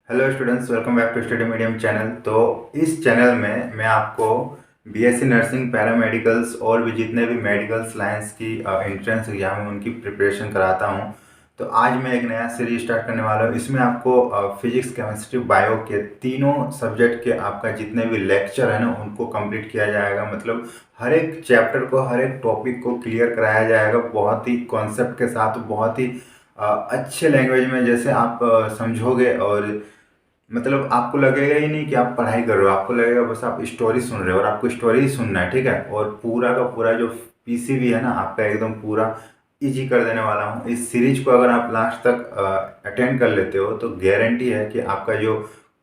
Hello students, welcome back to study medium channel. तो इस channel में मैं आपको बीएससी नर्सिंग, पैरामेडिकल्स और भी जितने भी मेडिकल साइंस की एंट्रेंस एग्जाम है उनकी प्रिपरेशन कराता हूं। तो आज मैं एक नया सीरीज स्टार्ट करने वाला हूं। इसमें आपको फिजिक्स, केमिस्ट्री, बायो के तीनों सब्जेक्ट के आपका जितने भी लेक्चर है ना उनको कंप्लीट किया जाएगा। मतलब हर एक चैप्टर को, हर एक टॉपिक को क्लियर कराया जाएगा बहुत ही कॉन्सेप्ट के साथ, बहुत ही अच्छे लैंग्वेज में, जैसे आप समझोगे और मतलब आपको लगेगा ही नहीं कि आप पढ़ाई कर रहे हो, आपको लगेगा बस आप स्टोरी सुन रहे हो और आपको स्टोरी ही सुनना है, ठीक है। और पूरा का पूरा जो पीसीबी है ना आपका एकदम पूरा इजी कर देने वाला हूँ। इस सीरीज को अगर आप लास्ट तक अटेंड कर लेते हो तो गारंटी है कि आपका जो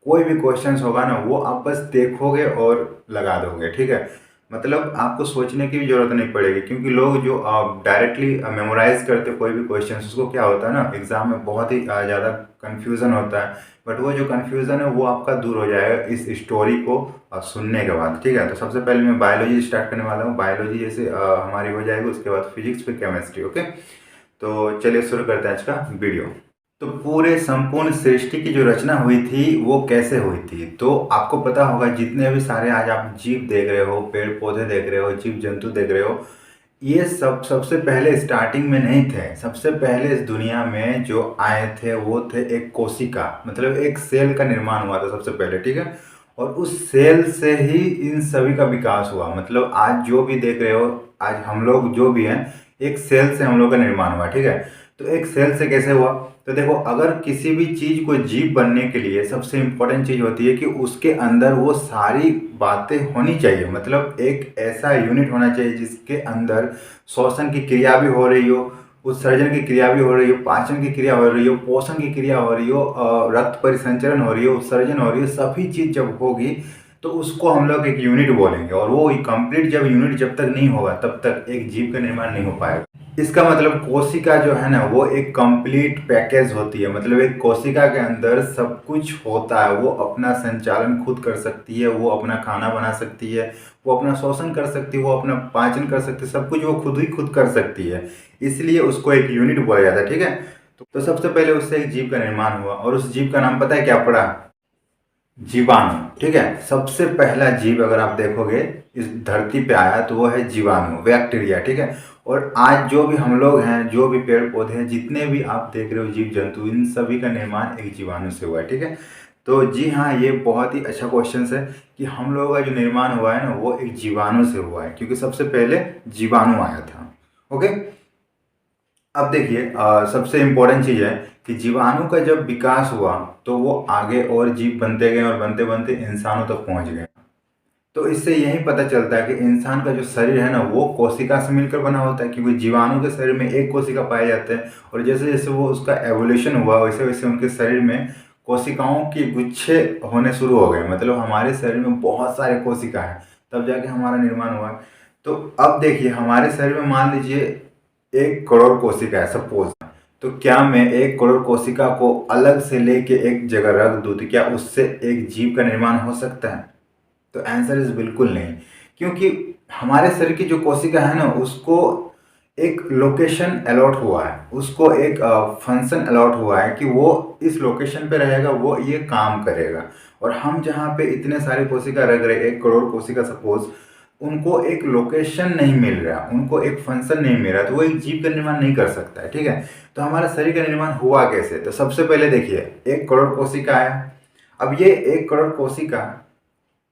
कोई भी क्वेश्चंस होगा ना वो आप बस देखोगे और लगा दोगे, ठीक है। मतलब आपको सोचने की भी जरूरत नहीं पड़ेगी, क्योंकि लोग जो डायरेक्टली मेमोराइज करते कोई भी क्वेश्चन, उसको क्या होता है ना एग्जाम में बहुत ही ज़्यादा कन्फ्यूज़न होता है। बट वो जो कन्फ्यूज़न है वो आपका दूर हो जाएगा इस स्टोरी को सुनने के बाद, ठीक है। तो सबसे पहले मैं बायोलॉजी स्टार्ट करने वाला हूँ। बायोलॉजी जैसे हमारी हो जाएगी, उसके बाद फिजिक्स, फिर केमिस्ट्री, ओके। तो चलिए शुरू करते हैं आज का वीडियो। तो पूरे संपूर्ण सृष्टि की जो रचना हुई थी वो कैसे हुई थी, तो आपको पता होगा जितने भी सारे आज आप जीव देख रहे हो, पेड़ पौधे देख रहे हो, जीव जंतु देख रहे हो, ये सब सबसे पहले स्टार्टिंग में नहीं थे। सबसे पहले इस दुनिया में जो आए थे वो थे एक कोशिका, मतलब एक सेल का निर्माण हुआ था सबसे पहले, ठीक है। और उस सेल से ही इन सभी का विकास हुआ। मतलब आज जो भी देख रहे हो, आज हम लोग जो भी हैं, एक सेल से हम लोग का निर्माण हुआ, ठीक है। तो एक सेल से कैसे हुआ, तो देखो, अगर किसी भी चीज़ को जीव बनने के लिए सबसे इम्पोर्टेंट चीज़ होती है कि उसके अंदर वो सारी बातें होनी चाहिए। मतलब एक ऐसा यूनिट होना चाहिए जिसके अंदर श्वसन की क्रिया भी हो रही हो, उत्सर्जन की क्रिया भी हो रही हो, पाचन की क्रिया हो रही हो, पोषण की क्रिया हो रही हो, रक्त परिसंचरण हो रही हो, उत्सर्जन हो रही हो, सभी चीज़ जब होगी तो उसको हम लोग एक यूनिट बोलेंगे। और वो कंप्लीट जब यूनिट जब तक नहीं होगा तब तक एक जीव का निर्माण नहीं हो पाएगा। इसका मतलब कोशिका जो है ना वो एक कंप्लीट पैकेज होती है। मतलब एक कोशिका के अंदर सब कुछ होता है। वो अपना संचालन खुद कर सकती है, वो अपना खाना बना सकती है, वो अपना शोषण कर सकती है, वो अपना पाचन कर सकती है, सब कुछ वो खुद ही खुद कर सकती है। इसलिए उसको एक यूनिट बोला जाता है, ठीक है। तो सबसे पहले उससे एक जीव का निर्माण हुआ और उस जीव का नाम पता है क्या पड़ा? जीवाणु, ठीक है। सबसे पहला जीव अगर आप देखोगे इस धरती पे आया तो वो है जीवाणु, बैक्टीरिया, ठीक है। और आज जो भी हम लोग हैं, जो भी पेड़ पौधे हैं, जितने भी आप देख रहे हो जीव जंतु, इन सभी का निर्माण एक जीवाणु से हुआ है, ठीक है। तो जी हाँ, ये बहुत ही अच्छा क्वेश्चन है कि हम लोगों का जो निर्माण हुआ है ना वो एक जीवाणु से हुआ है, क्योंकि सबसे पहले जीवाणु आया था, ओके। अब देखिए, सबसे इम्पोर्टेंट चीज़ है कि जीवाणु का जब विकास हुआ तो वो आगे और जीव बनते गए और बनते बनते इंसानों तक पहुंच गए। तो इससे यही पता चलता है कि इंसान का जो शरीर है ना वो कोशिका से मिलकर बना होता है, क्योंकि जीवाणु के शरीर में एक कोशिका पाए जाते हैं। और जैसे जैसे वो उसका एवोल्यूशन हुआ वैसे वैसे उनके शरीर में कोशिकाओं के गुच्छे होने शुरू हो गए। मतलब हमारे शरीर में बहुत सारे कोशिका हैं, तब जाके हमारा निर्माण हुआ है। तो अब देखिए, हमारे शरीर में मान लीजिए 1 करोड़ कोशिका है सपोज। तो क्या मैं 1 करोड़ कोशिका को अलग से लेके एक जगह रख दूं तो क्या उससे एक जीव का निर्माण हो सकता है? तो आंसर इज बिल्कुल नहीं। क्योंकि हमारे शरीर की जो कोशिका है ना उसको एक लोकेशन अलॉट हुआ है, उसको एक फंक्शन अलॉट हुआ है कि वो इस लोकेशन पे रहेगा, वो ये काम करेगा। और हम जहाँ पे इतने सारे कोशिका रख रहे, 1 करोड़ कोशिका सपोज, उनको एक लोकेशन नहीं मिल रहा, उनको एक फंक्शन नहीं मिल रहा, तो वो एक जीव का निर्माण नहीं कर सकता है, ठीक है। तो हमारा शरीर का निर्माण हुआ कैसे? तो सबसे पहले देखिए, 1 करोड़ कोशिका है। अब ये 1 करोड़ कोशिका,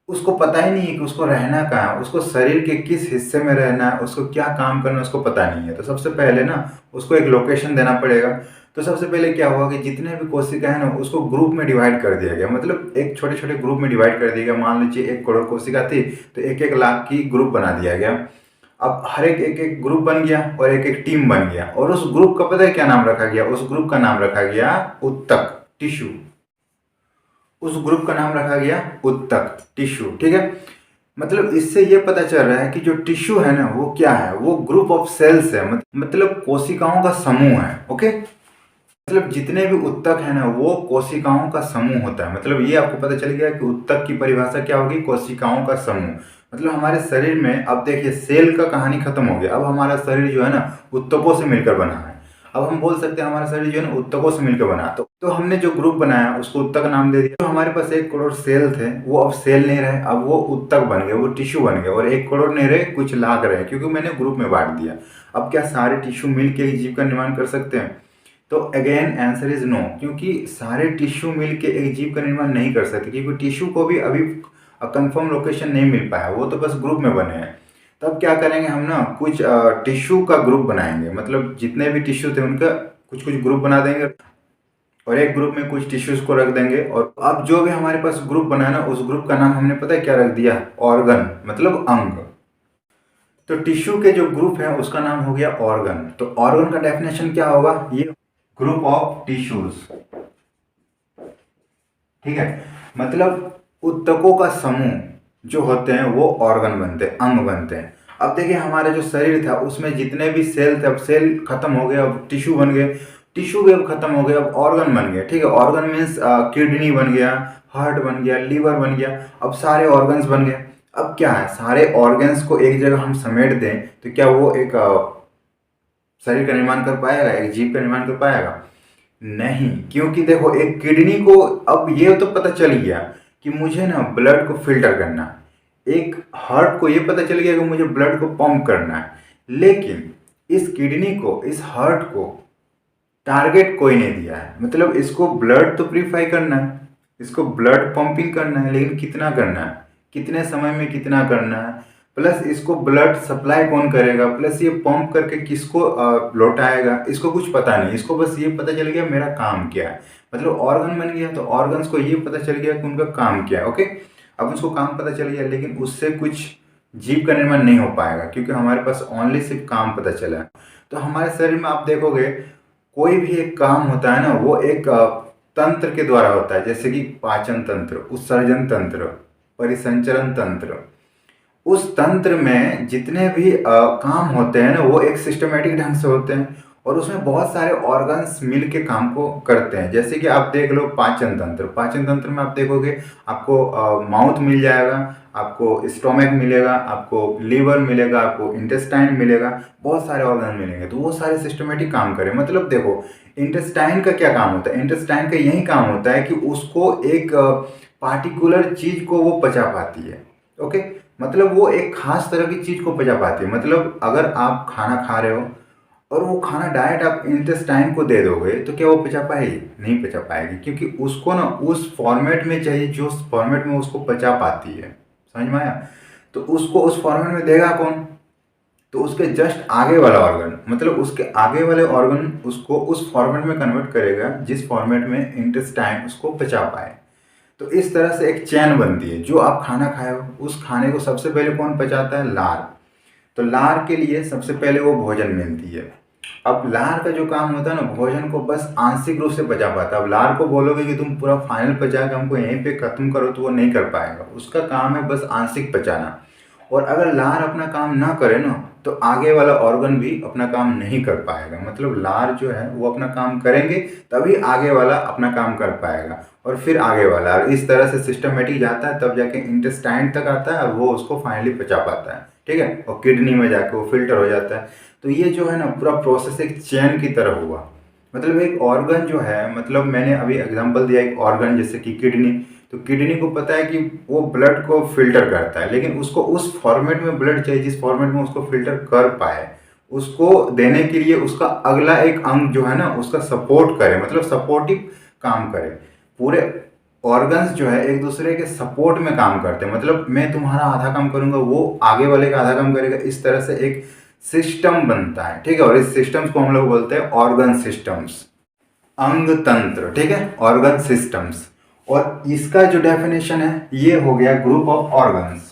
उसको पता ही नहीं है कि उसको रहना कहाँ है, उसको शरीर के किस हिस्से में रहना है, उसको क्या काम करना है उसको पता नहीं है। तो सबसे पहले ना उसको एक लोकेशन देना पड़ेगा। तो सबसे पहले क्या हुआ कि जितने भी कोशिका है ना उसको ग्रुप में डिवाइड कर दिया गया। मतलब एक छोटे छोटे ग्रुप में डिवाइड कर दिया गया। मान लीजिए 1 करोड़ कोशिका थी तो 1-1 लाख की ग्रुप बना दिया गया। अब हर एक एक एक ग्रुप बन गया और एक एक टीम बन गया। और उस ग्रुप का पता है क्या नाम रखा गया? उस ग्रुप का नाम रखा गया उत्तक, टिश्यू। उस ग्रुप का नाम रखा गया उत्तक, टिश्यू, ठीक है। मतलब इससे ये पता चल रहा है कि जो टिश्यू है ना वो क्या है, वो ग्रुप ऑफ सेल्स है, मतलब कोशिकाओं का समूह है, ओके। मतलब जितने भी उत्तक है ना वो कोशिकाओं का समूह होता है। मतलब ये आपको पता चल गया कि उत्तक की परिभाषा क्या होगी? कोशिकाओं का समूह। मतलब हमारे शरीर में अब देखिए सेल का कहानी खत्म हो गया, अब हमारा शरीर जो है ना उत्तकों से मिलकर बना है। अब हम बोल सकते हैं हमारा शरीर जो है ना ऊतकों से मिलकर बना। तो हमने जो ग्रुप बनाया उसको ऊतक नाम दे दिया। तो हमारे पास 1 करोड़ सेल थे, वो अब सेल नहीं रहे, अब वो ऊतक बन गए, वो टिश्यू बन गए। और 1 करोड़ नहीं रहे, कुछ लाख रहे, क्योंकि मैंने ग्रुप में बांट दिया। अब क्या सारे टिश्यू मिल के एक जीव का निर्माण कर सकते हैं? तो अगेन आंसर इज नो, क्योंकि सारे टिश्यू मिल के एक जीव का निर्माण नहीं कर सकते, क्योंकि टिश्यू को भी अभी कंफर्म लोकेशन नहीं मिल पाया, वो तो बस ग्रुप में बने हैं। तब क्या करेंगे हम ना, कुछ टिश्यू का ग्रुप बनाएंगे, मतलब जितने भी टिश्यू थे उनका कुछ कुछ ग्रुप बना देंगे और एक ग्रुप में कुछ टिश्यूज को रख देंगे। और अब जो भी हमारे पास ग्रुप बना ना, उस ग्रुप का नाम हमने पता है क्या रख दिया? ऑर्गन, मतलब अंग। तो टिश्यू के जो ग्रुप है उसका नाम हो गया ऑर्गन। तो ऑर्गन का डेफिनेशन क्या होगा? ये ग्रुप ऑफ टिश्यूज, ठीक है, मतलब ऊतकों का समूह जो होते हैं वो ऑर्गन बनते हैं, अंग बनते हैं। अब देखिए हमारा जो शरीर था उसमें जितने भी सेल थे, अब सेल खत्म हो गए, अब टिश्यू बन गए, टिश्यू भी अब खत्म हो गए, अब ऑर्गन बन गए, ठीक है। ऑर्गन मीन्स किडनी बन गया, हार्ट बन गया, लीवर बन गया, अब सारे ऑर्गन्स बन गए। अब क्या है, सारे ऑर्गन्स को एक जगह हम समेट दें तो क्या वो एक शरीर का निर्माण कर पाएगा, एक जीव का निर्माण कर पाएगा? नहीं, क्योंकि देखो एक किडनी को अब ये तो पता चल गया कि मुझे ना ब्लड को फिल्टर करना है, एक हार्ट को ये पता चल गया कि मुझे ब्लड को पंप करना है, लेकिन इस किडनी को, इस हार्ट को टारगेट कोई नहीं दिया है। मतलब इसको ब्लड तो प्रीफाई करना है, इसको ब्लड पंपिंग करना है, लेकिन कितना करना है, कितने समय में कितना करना है, प्लस इसको ब्लड सप्लाई कौन करेगा, प्लस ये पंप करके किसको लौटाएगा, इसको कुछ पता नहीं। इसको बस ये पता चल गया मेरा काम क्या है, मतलब ऑर्गन बन गया तो ऑर्गन्स को ये पता चल गया कि उनका काम क्या है। ओके, अब उसको काम पता चल गया, लेकिन उससे कुछ जीव का निर्माण नहीं हो पाएगा, क्योंकि हमारे पास ओनली सिर्फ काम पता चला है। तो हमारे शरीर में आप देखोगे कोई भी एक काम होता है ना, वो एक तंत्र के द्वारा होता है, जैसे कि पाचन तंत्र, उत्सर्जन तंत्र, परिसंचरण तंत्र। उस तंत्र में जितने भी काम होते हैं ना, वो एक सिस्टमेटिक ढंग से होते हैं और उसमें बहुत सारे ऑर्गन्स मिल के काम को करते हैं। जैसे कि आप देख लो पाचन तंत्र, पाचन तंत्र में आप देखोगे आपको माउथ मिल जाएगा, आपको स्टोमक मिलेगा, आपको लीवर मिलेगा, आपको इंटेस्टाइन मिलेगा, बहुत सारे ऑर्गन मिलेंगे। तो वो सारे सिस्टमेटिक काम करें। मतलब देखो इंटेस्टाइन का क्या काम होता है? इंटेस्टाइन का यही काम होता है कि उसको एक पार्टिकुलर चीज को वो पचा पाती है। ओके, मतलब वो एक खास तरह की चीज को पचा पाती है। मतलब अगर आप खाना खा रहे हो और वो खाना डायरेक्ट आप इंटेस्टाइन को दे दोगे तो क्या वो पचा पाएगी? नहीं पचा पाएगी, क्योंकि उसको ना उस फॉर्मेट में चाहिए जो फॉर्मेट में उसको पचा पाती है। समझ में आया? तो उसको उस फॉर्मेट में देगा कौन? तो उसके जस्ट आगे वाला ऑर्गन, मतलब उसके आगे वाले ऑर्गन उसको उस फॉर्मेट में कन्वर्ट करेगा जिस फॉर्मेट में इंटेस्टाइन उसको पचा पाए। तो इस तरह से एक चैन बनती है। जो आप खाना खाए हो उस खाने को सबसे पहले कौन पचाता है? लार। तो लार के लिए सबसे पहले वो भोजन मिलती है। अब लार का जो काम होता है ना, भोजन को बस आंशिक रूप से पचा पाता है। अब लार को बोलोगे कि तुम पूरा फाइनल पचा के हमको यहीं पे खत्म करो, तो वो नहीं कर पाएगा। उसका काम है बस आंशिक पचाना। और अगर लार अपना काम ना करे ना, तो आगे वाला ऑर्गन भी अपना काम नहीं कर पाएगा। मतलब लार जो है वो अपना काम करेंगे तभी आगे वाला अपना काम कर पाएगा, और फिर आगे वाला, और इस तरह से सिस्टमेटिक जाता है, तब जाके इंटेस्टाइन तक आता है और वो उसको फाइनली पचा पाता है। ठीक है, और किडनी में जाके वो फिल्टर हो जाता है। तो ये जो है ना पूरा प्रोसेस एक चेन की तरह हुआ। मतलब एक ऑर्गन जो है, मतलब मैंने अभी एग्जांपल दिया एक ऑर्गन जैसे कि किडनी। तो किडनी को पता है कि वो ब्लड को फिल्टर करता है, लेकिन उसको उस फॉर्मेट में ब्लड चाहिए जिस फॉर्मेट में उसको फिल्टर कर पाए। उसको देने के लिए उसका अगला एक अंग जो है ना उसका सपोर्ट करे, मतलब सपोर्टिव काम करे। पूरे ऑर्गन्स जो है एक दूसरे के सपोर्ट में काम करते हैं। मतलब मैं तुम्हारा आधा काम करूंगा, वो आगे वाले का आधा काम करेगा। इस तरह से एक सिस्टम बनता है। ठीक है, और इस सिस्टम्स को हम लोग बोलते हैं ऑर्गन सिस्टम्स, अंग तंत्र। ठीक है, ऑर्गन सिस्टम्स। और इसका जो डेफिनेशन है ये हो गया group of organs.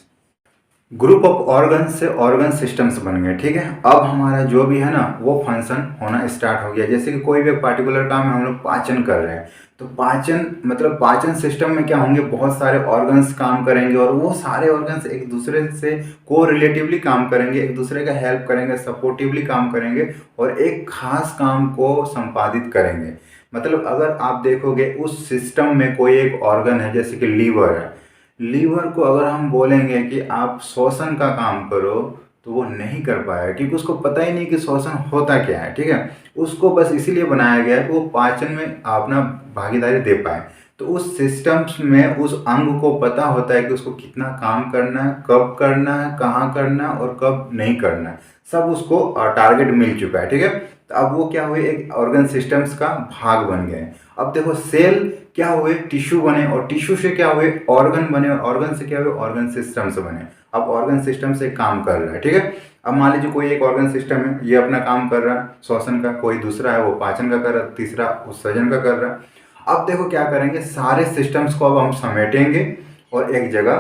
Group of organ से ऑर्गन सिस्टम्स बन गए। ठीक है, अब हमारा जो भी है ना वो फंक्शन होना स्टार्ट हो गया। जैसे कि कोई भी पार्टिकुलर काम है, हम लोग पाचन कर रहे हैं, तो पाचन मतलब पाचन सिस्टम में क्या होंगे, बहुत सारे ऑर्गन्स काम करेंगे, और वो सारे ऑर्गन्स एक दूसरे से को रिलेटिवली काम करेंगे, एक दूसरे का हेल्प करेंगे, सपोर्टिवली काम करेंगे, और एक खास काम को संपादित करेंगे। मतलब अगर आप देखोगे उस सिस्टम में कोई एक ऑर्गन है, जैसे कि लीवर है, लीवर को अगर हम बोलेंगे कि आप श्वसन का काम करो, तो वो नहीं कर पाएगा, क्योंकि उसको पता ही नहीं कि श्वसन होता क्या है। ठीक है, उसको बस इसीलिए बनाया गया है कि वो पाचन में अपना भागीदारी दे पाए। तो उस सिस्टम्स में उस अंग को पता होता है कि उसको कितना काम करना है, कब करना है, कहाँ करना है और कब नहीं करना है, सब उसको टारगेट मिल चुका है। ठीक है, तो अब वो क्या हुए, एक ऑर्गन सिस्टम्स का भाग बन गए। अब देखो सेल क्या हुए, टिश्यू बने, और टिश्यू से क्या हुए, ऑर्गन बने, और ऑर्गन से क्या हुए, ऑर्गन सिस्टम्स बने। अब ऑर्गन सिस्टम से काम कर रहा है। ठीक है, अब मान लीजिए कोई एक ऑर्गन सिस्टम है, ये अपना काम कर रहा है श्वसन का, कोई दूसरा है वो पाचन का कर रहा है, तीसरा उत्सर्जन का कर रहा है। अब देखो क्या करेंगे, सारे सिस्टम्स को अब हम समेटेंगे और एक जगह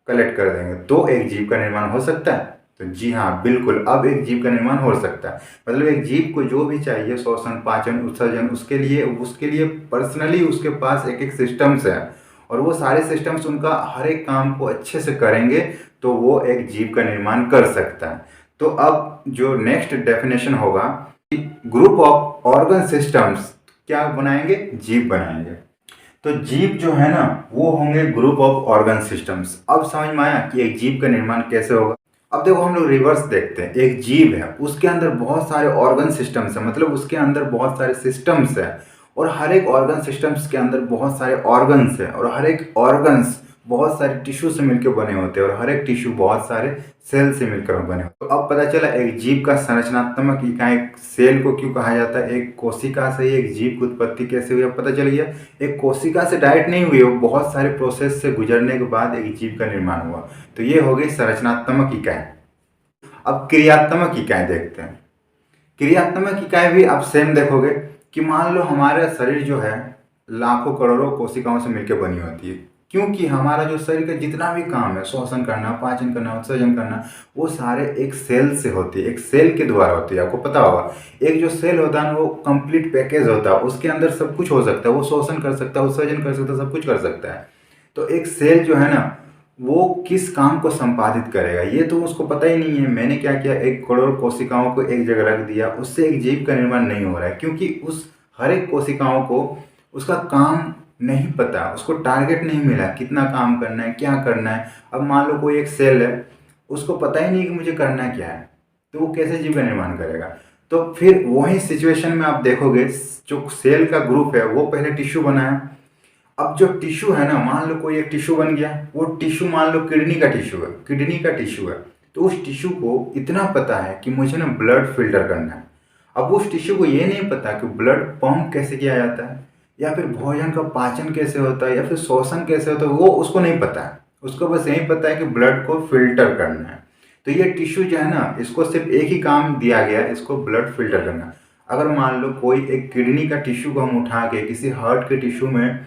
कलेक्ट कर देंगे, तो एक जीव का निर्माण हो सकता है। तो जी हाँ, बिल्कुल, अब एक जीव का निर्माण हो सकता है। मतलब एक जीव को जो भी चाहिए, श्वसन, पाचन, उत्सर्जन, उसके लिए पर्सनली उसके पास एक एक सिस्टम्स है, और वो सारे सिस्टम्स उनका हर एक काम को अच्छे से करेंगे, तो वो एक जीव का निर्माण कर सकता है। तो अब जो नेक्स्ट डेफिनेशन होगा, ग्रुप ऑफ ऑर्गन सिस्टम्स क्या बनाएंगे, जीव बनाएंगे। तो जीव जो है ना, वो होंगे ग्रुप ऑफ ऑर्गन सिस्टम्स। अब समझ में आया कि एक जीव का निर्माण कैसे होगा। अब देखो हम लोग रिवर्स देखते हैं, एक जीव है, उसके अंदर बहुत सारे ऑर्गन सिस्टम्स है, मतलब उसके अंदर बहुत सारे सिस्टम्स है, और हर एक ऑर्गन सिस्टम्स के अंदर बहुत सारे ऑर्गन्स है, और हर एक ऑर्गन्स बहुत सारे टिश्यू से मिलकर बने होते हैं, और हर एक टिश्यू बहुत सारे सेल से मिलकर बने होते हैं। तो अब पता चला एक जीव का संरचनात्मक इकाई सेल को क्यों कहा जाता है, एक कोशिका से ही एक जीव की उत्पत्ति कैसे हुई, अब पता चल गया। एक कोशिका से डायरेक्ट नहीं हुई, वो बहुत सारे प्रोसेस से गुजरने के बाद एक जीव का निर्माण हुआ। तो ये हो गई संरचनात्मक इकाई। अब क्रियात्मक इकाई देखते हैं। क्रियात्मक इकाई भी आप सेम देखोगे कि मान लो हमारा शरीर जो है लाखों करोड़ों कोशिकाओं से मिलकर बनी होती है, क्योंकि हमारा जो शरीर का जितना भी काम है, श्वसन करना, पाचन करना, उत्सर्जन करना, वो सारे एक सेल से होती है, एक सेल के द्वारा होती है। आपको पता होगा, एक जो सेल होता है ना, वो कंप्लीट पैकेज होता है, उसके अंदर सब कुछ हो सकता है, वो श्वसन कर सकता है, उत्सर्जन कर सकता है, सब कुछ कर सकता है। तो एक सेल जो है ना, वो किस काम को संपादित करेगा ये तो उसको पता ही नहीं है। मैंने क्या किया, 1 करोड़ कोशिकाओं को एक जगह रख दिया, उससे एक जीव का निर्माण नहीं हो रहा है, क्योंकि उस हर एक कोशिकाओं को उसका काम नहीं पता, उसको टारगेट नहीं मिला, कितना काम करना है, क्या करना है। अब मान लो कोई एक सेल है, उसको पता ही नहीं कि मुझे करना क्या है, तो वो कैसे जीव का निर्माण करेगा। तो फिर वही सिचुएशन में आप देखोगे, जो सेल का ग्रुप है वो पहले टिश्यू बनाया। अब जो टिश्यू है ना, मान लो कोई एक टिश्यू बन गया, वो टिश्यू मान लो किडनी का टिश्यू है, तो उस टिश्यू को इतना पता है कि मुझे ना ब्लड फिल्टर करना है। अब उस टिश्यू को ये नहीं पता कि ब्लड पंप कैसे किया जाता है, या फिर भोजन का पाचन कैसे होता है, या फिर श्वसन कैसे होता है, वो उसको नहीं पता है। उसको बस यही पता है कि ब्लड को फिल्टर करना है। तो ये टिश्यू जो है ना, इसको सिर्फ एक ही काम दिया गया है, इसको ब्लड फिल्टर करना। अगर मान लो कोई एक किडनी का टिश्यू को हम उठा के किसी हार्ट के टिश्यू में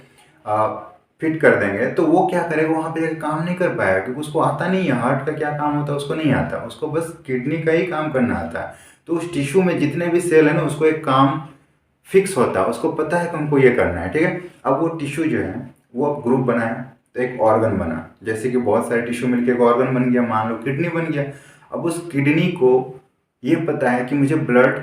फिट कर देंगे, तो वो क्या करेगा, वहाँ पे काम नहीं कर पाएगा, क्योंकि उसको आता नहीं है हार्ट का क्या काम होता है, उसको नहीं आता, उसको बस किडनी का ही काम करना आता है। तो उस टिश्यू में जितने भी सेल है ना, उसको एक काम फिक्स होता है, उसको पता है कि हमको ये करना है। ठीक है, अब वो टिश्यू जो है वो अब ग्रुप बनाया, तो एक ऑर्गन बना, जैसे कि बहुत सारे टिश्यू मिलकर एक ऑर्गन बन गया, मान लो किडनी बन गया। अब उस किडनी को ये पता है कि मुझे ब्लड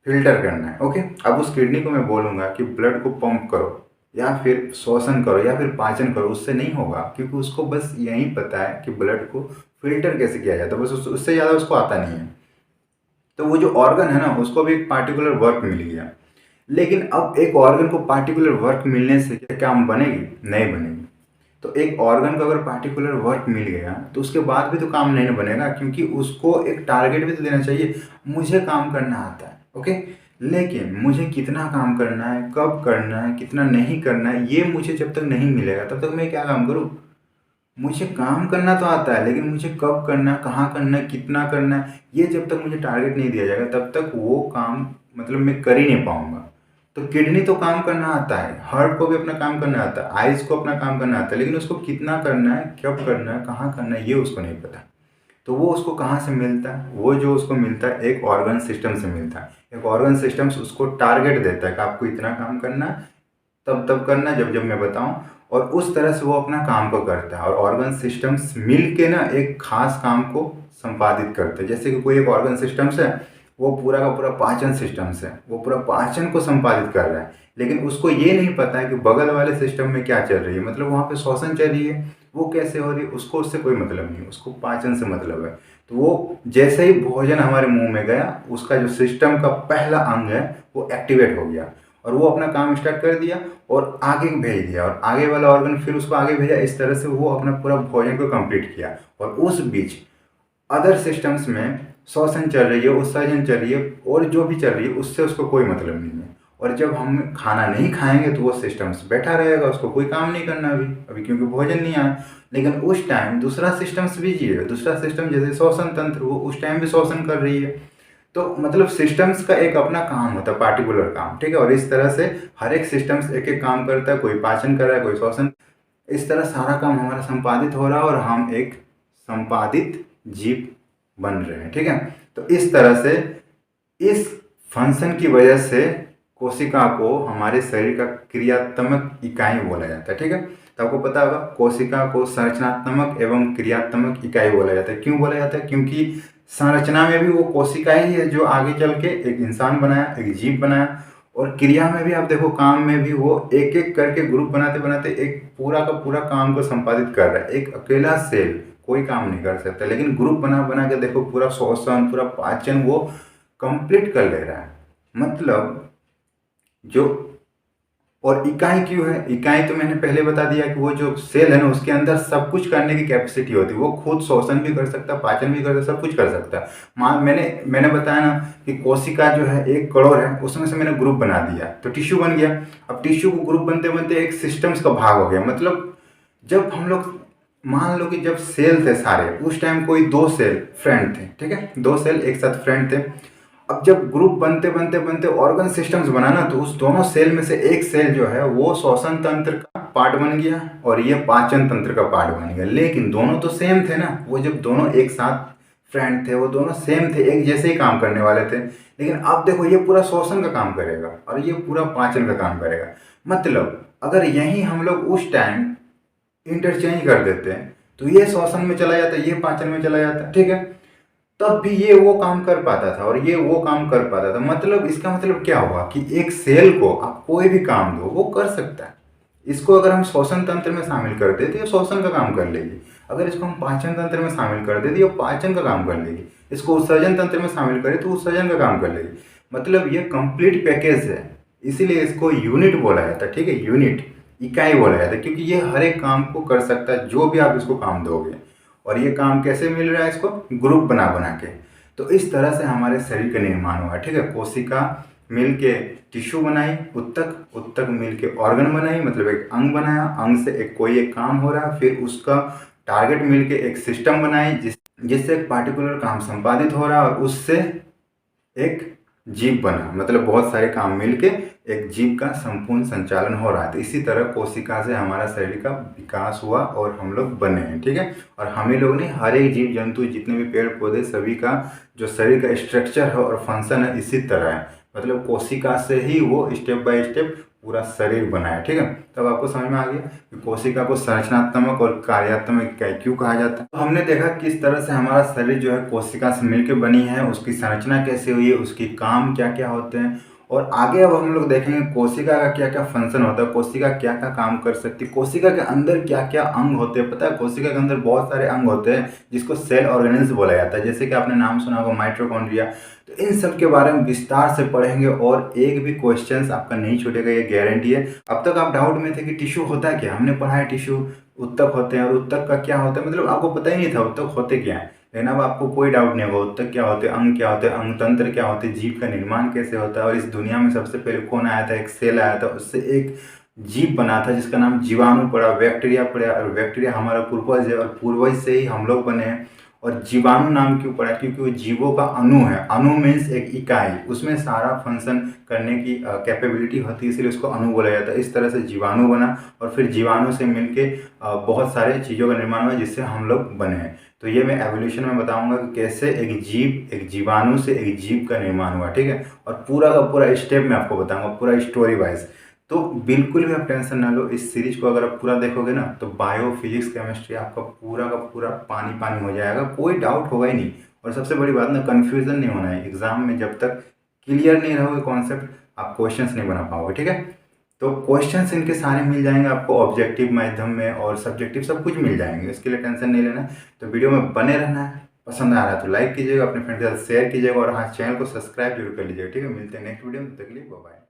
फिल्टर करना है। ओके, अब उस किडनी को मैं बोलूँगा कि ब्लड को पंप करो, या फिर श्वसन करो, या फिर पाचन करो, उससे नहीं होगा, क्योंकि उसको बस यही पता है कि ब्लड को फिल्टर कैसे किया जाता है, बस उससे ज़्यादा उसको आता नहीं है। तो वो जो ऑर्गन है ना, उसको भी एक पार्टिकुलर वर्क मिल गया। लेकिन अब एक ऑर्गन को पार्टिकुलर वर्क मिलने से क्या काम बनेगी, नहीं बनेगी। तो एक ऑर्गन को अगर पार्टिकुलर वर्क मिल गया, तो उसके बाद भी तो काम नहीं बनेगा, क्योंकि उसको एक टारगेट भी तो देना चाहिए। मुझे काम करना आता है, ओके, लेकिन मुझे कितना काम करना है, कब करना है, कितना नहीं करना है, ये मुझे जब तक नहीं मिलेगा तब तक मैं क्या काम करूँ। मुझे काम करना तो आता है, लेकिन मुझे कब करना है, कहाँ करना है, कितना करना है, ये जब तक मुझे टारगेट नहीं दिया जाएगा तब तक वो काम मतलब मैं कर ही नहीं पाऊंगा। तो किडनी तो काम करना आता है, हार्ट को भी अपना काम करना आता है, आइज को अपना काम करना आता है, लेकिन उसको कितना करना है, कब करना है, कहाँ करना है, ये उसको नहीं पता। तो वो उसको कहाँ से मिलता है, वो जो उसको मिलता है एक ऑर्गन सिस्टम से मिलता है। एक ऑर्गन सिस्टम उसको टारगेट देता है कि आपको इतना काम करना है, तब तब करना, जब जब मैं बताऊं, और उस तरह से वो अपना काम को करता है। और ऑर्गन सिस्टम्स मिल के ना एक खास काम को संपादित करते हैं। जैसे कि कोई एक ऑर्गन सिस्टम्स है, वो पूरा का पूरा पाचन सिस्टम से वो पूरा पाचन को संपादित कर रहा है, लेकिन उसको ये नहीं पता है कि बगल वाले सिस्टम में क्या चल रही है, मतलब वहाँ पे श्वसन चल रही है, वो कैसे हो रही है उसको उससे कोई मतलब नहीं, उसको पाचन से मतलब है। तो वो जैसे ही भोजन हमारे मुंह में गया, उसका जो सिस्टम का पहला अंग है वो एक्टिवेट हो गया और वो अपना काम स्टार्ट कर दिया और आगे भेज दिया, और आगे वाला ऑर्गन फिर उसको आगे भेजा। इस तरह से वो अपना पूरा भोजन को कंप्लीट किया। और उस बीच अदर सिस्टम्स में श्वसन चल रही है, उत्सर्जन चल रही है, और जो भी चल रही है उससे उसको कोई मतलब नहीं है। और जब हम खाना नहीं खाएंगे तो वो सिस्टम्स बैठा रहेगा, उसको कोई काम नहीं करना अभी क्योंकि भोजन नहीं आया। लेकिन उस टाइम दूसरा सिस्टम्स बिजी है, दूसरा सिस्टम जैसे श्वसन तंत्र, वो उस टाइम भी श्वसन कर रही है। तो मतलब सिस्टम्स का एक अपना काम होता है, पार्टिकुलर काम, ठीक है। और इस तरह से हर एक सिस्टम्स एक एक काम करता है, कोई पाचन कर रहा है, कोई श्वसन। इस तरह सारा काम हमारा संपादित हो रहा है और हम एक संपादित जीव बन रहे हैं, ठीक है। तो इस तरह से इस फंक्शन की वजह से कोशिका को हमारे शरीर का क्रियात्मक इकाई बोला जाता है, ठीक है। तो आपको पता होगा कोशिका को संरचनात्मक एवं क्रियात्मक इकाई बोला जाता है। क्यों बोला जाता है? क्योंकि संरचना में भी वो कोशिका ही है जो आगे चल के एक इंसान बनाया, एक जीव बनाया। और क्रिया में भी आप देखो, काम में भी वो एक एक करके ग्रुप बनाते बनाते एक पूरा का पूरा काम को संपादित कर रहा है। एक अकेला सेल कोई काम नहीं कर सकता, लेकिन ग्रुप बना बना के देखो पूरा श्वसन, पूरा पाचन वो कंप्लीट कर ले रहा है। मतलब जो, और इकाई क्यों है? इकाई तो मैंने पहले बता दिया कि वो जो सेल है ना, उसके अंदर सब कुछ करने की कैपेसिटी होती है। वो खुद श्वसन भी कर सकता है, पाचन भी कर सकता है, सब कुछ कर सकता है। मैंने बताया ना कि कोशिका जो है 1 करोड़ है, उसमें से मैंने ग्रुप बना दिया तो टिश्यू बन गया। अब टिश्यू को ग्रुप बनते बनते एक सिस्टम्स का भाग हो गया। मतलब जब हम लोग मान लो कि जब सेल थे सारे, उस टाइम कोई 2 सेल फ्रेंड थे, ठीक है, 2 सेल एक साथ फ्रेंड थे। अब जब ग्रुप बनते बनते बनते ऑर्गन सिस्टम्स बना ना, तो उस दोनों सेल में से एक सेल जो है वो श्वसन तंत्र का पार्ट बन गया और ये पाचन तंत्र का पार्ट बन गया। लेकिन दोनों तो सेम थे ना, वो जब दोनों एक साथ फ्रेंड थे, वो दोनों सेम थे, एक जैसे ही काम करने वाले थे। लेकिन अब देखो, ये पूरा श्वसन का काम करेगा और ये पूरा पाचन का काम करेगा। मतलब अगर यही हम लोग उस टाइम इंटरचेंज कर देते हैं तो ये श्वसन में चला जाता है, ये पाचन में चला जाता है, ठीक है। तब भी ये वो काम कर पाता था और ये वो काम कर पाता था। मतलब इसका मतलब क्या हुआ कि एक सेल को आप कोई भी काम दो वो कर सकता है। इसको अगर हम श्वसन तंत्र में शामिल कर देते तो ये श्वसन का काम कर लेगी। अगर इसको हम पाचन तंत्र में शामिल कर देते, ये पाचन का काम कर लेगी। इसको उत्सर्जन तंत्र में शामिल करें तो उत्सर्जन का काम कर लेगी। मतलब ये कंप्लीट पैकेज है, इसीलिए इसको यूनिट बोला जाता है, ठीक है। यूनिट, इकाई बोला जाता है, क्योंकि ये हर एक काम को कर सकता है जो भी आप इसको काम दोगे। और ये काम कैसे मिल रहा है इसको? ग्रुप बना बना के। तो इस तरह से हमारे शरीर का निर्माण हुआ, ठीक है। कोशिका मिल के टिश्यू बनाई, उत्तक उत्तक मिल के ऑर्गन बनाई, मतलब एक अंग बनाया, अंग से कोई एक काम हो रहा है, फिर उसका टारगेट मिल के एक सिस्टम बनाई जिससे एक पार्टिकुलर काम संपादित हो रहा है और उससे एक जीव बना। मतलब बहुत सारे काम मिलके एक जीव का संपूर्ण संचालन हो रहा है। तो इसी तरह कोशिका से हमारा शरीर का विकास हुआ और हम लोग बने हैं, ठीक है। और हम ही लोग नहीं, हर एक जीव जंतु, जितने भी पेड़ पौधे, सभी का जो शरीर का स्ट्रक्चर है और फंक्शन है इसी तरह है। मतलब कोशिका से ही वो स्टेप बाय स्टेप पूरा शरीर बना है, ठीक है। तब आपको समझ में आ गया कि कोशिका को संरचनात्मक और कार्यात्मक इकाई क्यों कहा जाता है। तो हमने देखा किस तरह से हमारा शरीर जो है कोशिका से मिलकर बनी है, उसकी संरचना कैसे हुई है, उसकी काम क्या क्या होते हैं। और आगे अब हम लोग देखेंगे कोशिका का क्या क्या फंक्शन होता है, कोशिका क्या क्या काम कर सकती है, कोशिका के अंदर क्या क्या अंग होते हैं। पता है, कोशिका के अंदर बहुत सारे अंग होते हैं जिसको सेल ऑर्गेनेल्स बोला जाता है। जैसे कि आपने नाम सुना होगा माइटोकॉन्ड्रिया। तो इन सब के बारे में विस्तार से पढ़ेंगे और एक भी क्वेश्चन आपका नहीं छूटेगा, ये गारंटी है। अब तक आप डाउट में थे कि टिश्यू होता है क्या, हमने पढ़ा है टिश्यू उत्तक होते हैं, और उत्तक का क्या होता है, मतलब आपको पता ही नहीं था उत्तक होते क्या है। लेकिन अब आपको कोई डाउट नहीं होगा उत्तक क्या होते हैं, अंग क्या होते हैं, अंग तंत्र क्या होते हैं, जीव का निर्माण कैसे होता है, और इस दुनिया में सबसे पहले कौन आया था, एक सेल आया था, उससे एक जीव बना था जिसका नाम जीवाणु पड़ा, बैक्टीरिया पड़ा, और बैक्टीरिया हमारा पूर्वज है और पूर्वज से ही हम लोग बने हैं। और जीवाणु नाम क्यों पड़ा? क्योंकि वो जीवों का अणु है। अणु मीन्स एक इकाई, उसमें सारा फंक्शन करने की कैपेबिलिटी होती है, इसलिए उसको अणु बोला जाता है। इस तरह से जीवाणु बना और फिर जीवाणु से मिलके बहुत सारे चीज़ों का निर्माण हुआ जिससे हम लोग बने हैं। तो ये मैं एवोल्यूशन में बताऊंगा कि कैसे एक जीवाणु से एक जीव का निर्माण हुआ, ठीक है। और पूरा का पूरा स्टेप मैं आपको बताऊंगा, पूरा स्टोरी वाइज। तो बिल्कुल भी आप टेंशन ना लो, इस सीरीज को अगर आप पूरा देखोगे ना तो बायो, फिजिक्स, केमिस्ट्री आपका पूरा का पूरा पानी पानी हो जाएगा, कोई डाउट होगा ही नहीं। और सबसे बड़ी बात ना, कन्फ्यूज़न नहीं होना है एग्ज़ाम में। जब तक क्लियर नहीं रहोगे कॉन्सेप्ट, आप क्वेश्चंस नहीं बना पाओगे, ठीक है। तो क्वेश्चंस इनके सारे मिल जाएंगे आपको, ऑब्जेक्टिव माध्यम में और सब्जेक्टिव सब कुछ मिल जाएंगे, इसके लिए टेंशन नहीं लेना। तो वीडियो में बने रहना है। पसंद आ रहा है तो लाइक कीजिएगा, अपने फ्रेंड के साथ शेयर कीजिएगा, और हाँ, चैनल को सब्सक्राइब जरूर कर लीजिएगा, ठीक है। मिलते हैं नेक्स्ट वीडियो में, तब तक के लिए बाय बाय।